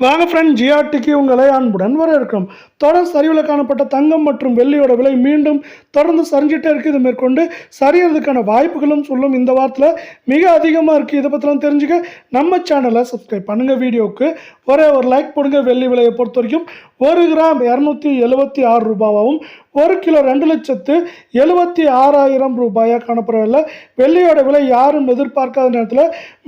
வாங்க ஃப்ரெண்ட், ஜிஆர்டிக்கு உங்களை அன்புடன் வரவேற்கிறோம். தொடர் சரிவில் காணப்பட்ட தங்கம் மற்றும் வெள்ளியோட விலை மீண்டும் தொடர்ந்து சரிஞ்சிட்டே இருக்குது. இது மேற்கொண்டு சரியறதுக்கான வாய்ப்புகளும் சொல்லும் இந்த வாரத்தில் மிக அதிகமாக இருக்குது. இதை பற்றிலாம் தெரிஞ்சுக்க நம்ம சேனலை சப்ஸ்கிரைப் பண்ணுங்கள். வீடியோவுக்கு ஒரே ஒரு லைக் போடுங்க. வெள்ளி விலையை பொறுத்த வரைக்கும் 1 கிராம் 276 ரூபாவாகவும் 1 கிலோ 2,76,000 ரூபாயாக காணப்படவில்லை. வெள்ளியோட விலை யாரும் எதிர்பார்க்காத நேரத்தில்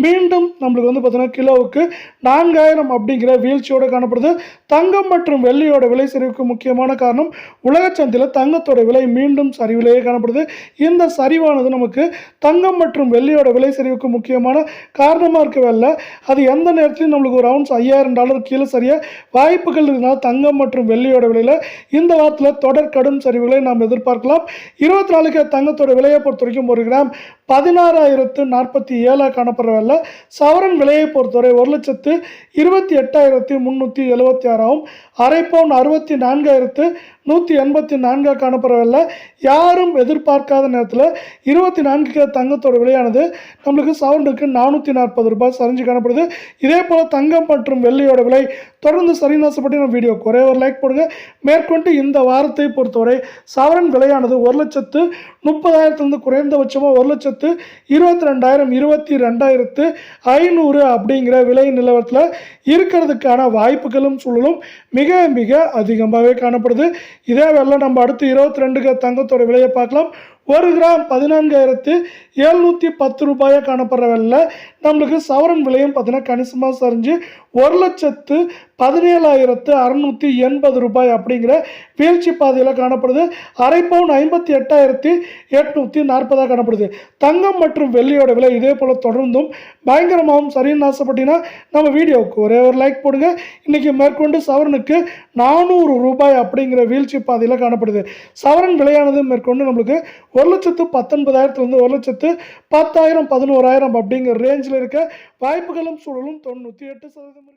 மீண்டும் நம்மளுக்கு பார்த்தீங்கன்னா கிலோவுக்கு 4,000 அப்படிங்கிற வீழ்ச்சியோடு காணப்படுது. தங்கம் மற்றும் வெள்ளியோட விலை சரிவுக்கு முக்கியமான காரணம் உலக சந்தையில் தங்கத்தோட விலை மீண்டும் சரிவிலேயே காணப்படுது. இந்த சரிவானது நமக்கு தங்கம் மற்றும் வெள்ளியோட விலை சரிவுக்கு முக்கியமான காரணமாக இருக்கவில்லை. அது எந்த நேரத்திலையும் நம்மளுக்கு ஒரு அவுன்ஸ் $5,000 கீழே சரியாக வாய்ப்புகள் இருந்தால் தங்கம் மற்றும் வெள்ளியோட விலையில் இந்த வாரத்தில் தொடர் கடும் சரிவுகளை நாம் எதிர்பார்க்கலாம். 24 தங்கத்தோட விலையை பொறுத்த வரைக்கும் 1 கிராம் 16,047 காணப்படவில்லை. சவரன் விலையை பொறுத்தவரை 1,28,376 அரை பவுன் 64,184 காணப்படவில்லை. யாரும் எதிர்பார்க்காத நேரத்தில் 24 தங்கத்தோட விலையானது நம்மளுக்கு சவரனுக்கு 440 ரூபாய் சரிஞ்சு காணப்படுது. இதே போல் தங்கம் மற்றும் வெள்ளியோட விலை தொடர்ந்து சரிநாசப்பட்டு நம்ம வீடியோக்கு ஒரே ஒரு லைக் போடுங்க. மேற்கொண்டு இந்த வாரத்தை பொறுத்தவரை சவரன் விலையானது 1,30,000 குறைந்தபட்சமாக 1,22,000 22,500 அப்படிங்கிற விலை நிலவரத்தில் இருக்கிறதுக்கான வாய்ப்புகளும் சூழலும் மிக மிக அதிகமாகவே காணப்படுது. இதே வேலை நம்ம அடுத்து 22 தங்கத்தோட விலையை பார்க்கலாம். 1 கிராம் 14,710 ரூபாயாக காணப்படுறவில்லை. நம்மளுக்கு சவரன் விலையும் பார்த்தீங்கன்னா கணிசமாக சரிஞ்சு 1,17,680 ரூபாய் அப்படிங்கிற வீழ்ச்சி பாதையில் காணப்படுது. அரை பவுன் 58,840 காணப்படுது. தங்கம் மற்றும் வெள்ளியோட விலை இதே போல் தொடர்ந்தும் பயங்கரமாகவும் சரின்னு ஆசைப்பட்டீங்கன்னா நம்ம வீடியோவுக்கு ஒரே ஒரு லைக் போடுங்க. இன்றைக்கி மேற்கொண்டு சவரனுக்கு 400 ரூபாய் அப்படிங்கிற வீழ்ச்சி பாதையில் காணப்படுது. சவரன் விலையானது மேற்கொண்டு நம்மளுக்கு 1,19,000 1,10,000 11,000 அப்படிங்கிற ரேஞ்சில் இருக்க வாய்ப்புகளும் சூழலும் 98% இருக்கு.